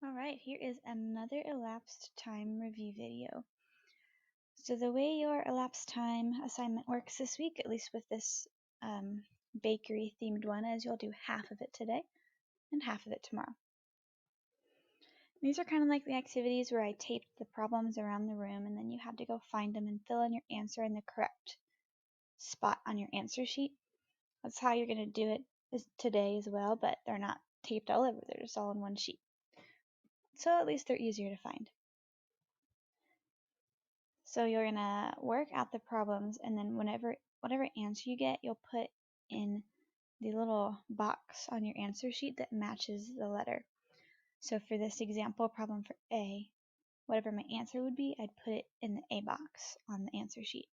Alright, here is another elapsed time review video. So the way your elapsed time assignment works this week, at least with this bakery themed one, is you'll do half of it today and half of it tomorrow. These are kind of like the activities where I taped the problems around the room and then you had to go find them and fill in your answer in the correct spot on your answer sheet. That's how you're going to do it today as well, but they're not taped all over, they're just all in one sheet. So at least they're easier to find. So you're gonna work out the problems and then whatever answer you get, you'll put in the little box on your answer sheet that matches the letter. So for this example problem for A, whatever my answer would be, I'd put it in the A box on the answer sheet.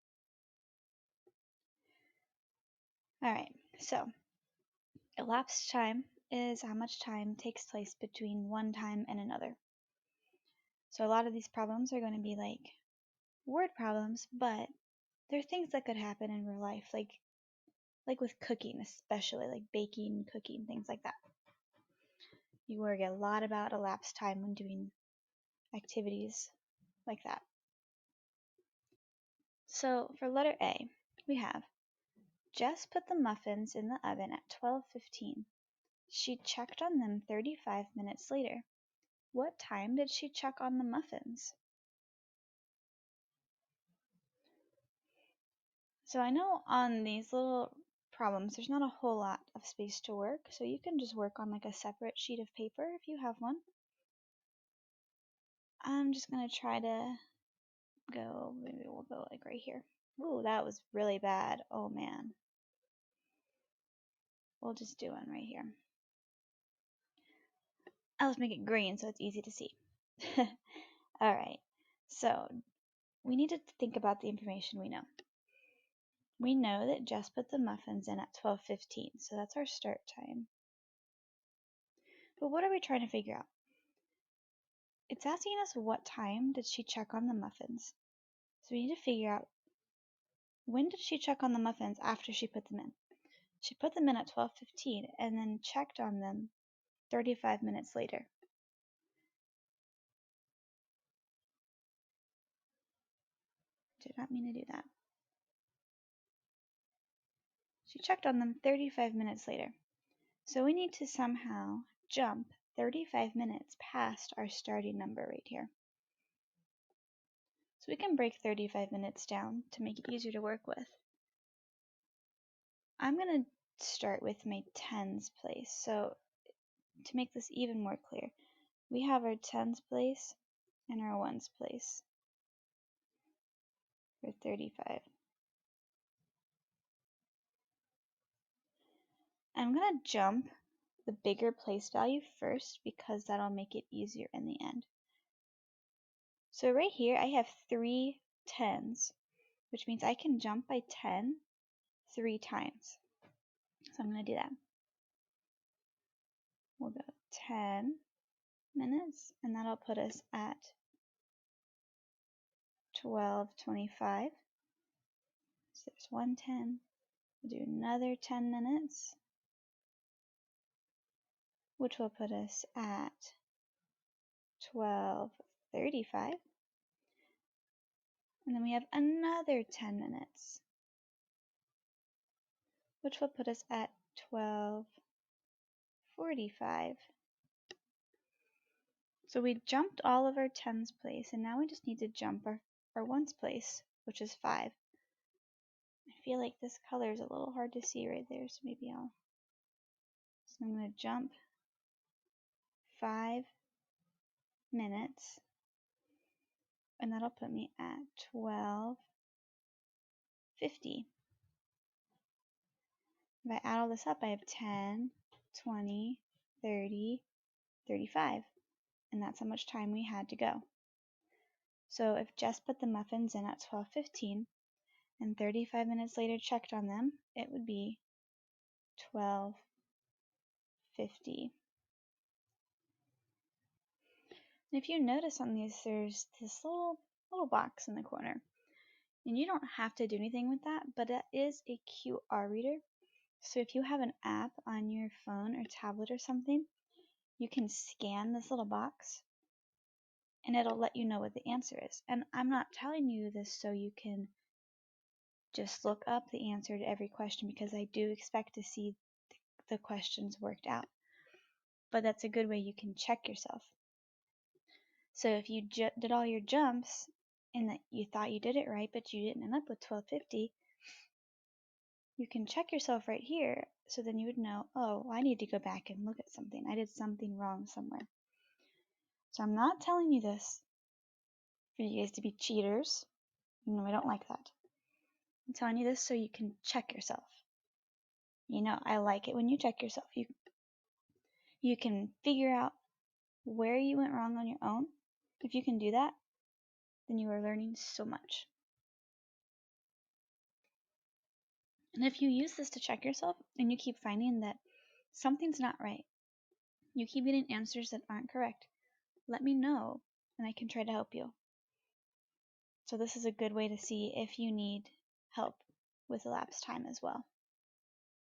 Alright, so elapsed time is how much time takes place between one time and another. So a lot of these problems are going to be like word problems, but they're things that could happen in real life, like with cooking, especially like baking, cooking, things like that. You worry a lot about elapsed time when doing activities like that. So for letter A, we have Jess put the muffins in the oven at 12:15. She checked on them 35 minutes later. What time did she check on the muffins? So I know on these little problems there's not a whole lot of space to work, so you can just work on like a separate sheet of paper if you have one. I'm just going to try to maybe we'll go like right here. Ooh, that was really bad. Oh man. We'll just do one right here. Let's make it green so it's easy to see. Alright, so we need to think about the information we know. We know that Jess put the muffins in at 12:15, so that's our start time. But what are we trying to figure out? It's asking us what time did she check on the muffins. So we need to figure out when did she check on the muffins after she put them in. She put them in at 12:15 and then checked on them 35 minutes later. Did not mean to do that. She checked on them 35 minutes later. So we need to somehow jump 35 minutes past our starting number right here. So we can break 35 minutes down to make it easier to work with. I'm going to start with my tens place. So to make this even more clear, we have our tens place and our ones place for 35. I'm going to jump the bigger place value first because that'll make it easier in the end. So right here I have 3 tens, which means I can jump by 10 3 times. So I'm going to do that. We'll go 10 minutes, and that'll put us at 12:25. So there's 1:10. We'll do another 10 minutes, which will put us at 12:35. And then we have another 10 minutes, which will put us at 12:45. So we jumped all of our tens place, and now we just need to jump our ones place, which is 5. I feel like this color is a little hard to see right there, so maybe so I'm going to jump 5 minutes, and that'll put me at 12:50. If I add all this up, I have 10, 20, 30, 35, and that's how much time we had to go. So if Jess put the muffins in at 12:15 and 35 minutes later checked on them, it would be 12:50. And if you notice on these, there's this little box in the corner. And you don't have to do anything with that, but it is a QR reader. So if you have an app on your phone or tablet or something, you can scan this little box and it'll let you know what the answer is. And I'm not telling you this so you can just look up the answer to every question, because I do expect to see the questions worked out. But that's a good way you can check yourself. So if you did all your jumps and that you thought you did it right, but you didn't end up with 1250, you can check yourself right here. So then you would know, oh, I need to go back and look at something. I did something wrong somewhere. So I'm not telling you this for you guys to be cheaters. No, I don't like that. I'm telling you this so you can check yourself. You know, I like it when you check yourself. You can figure out where you went wrong on your own. If you can do that, then you are learning so much. And if you use this to check yourself and you keep finding that something's not right, you keep getting answers that aren't correct, let me know and I can try to help you. So this is a good way to see if you need help with elapsed time as well.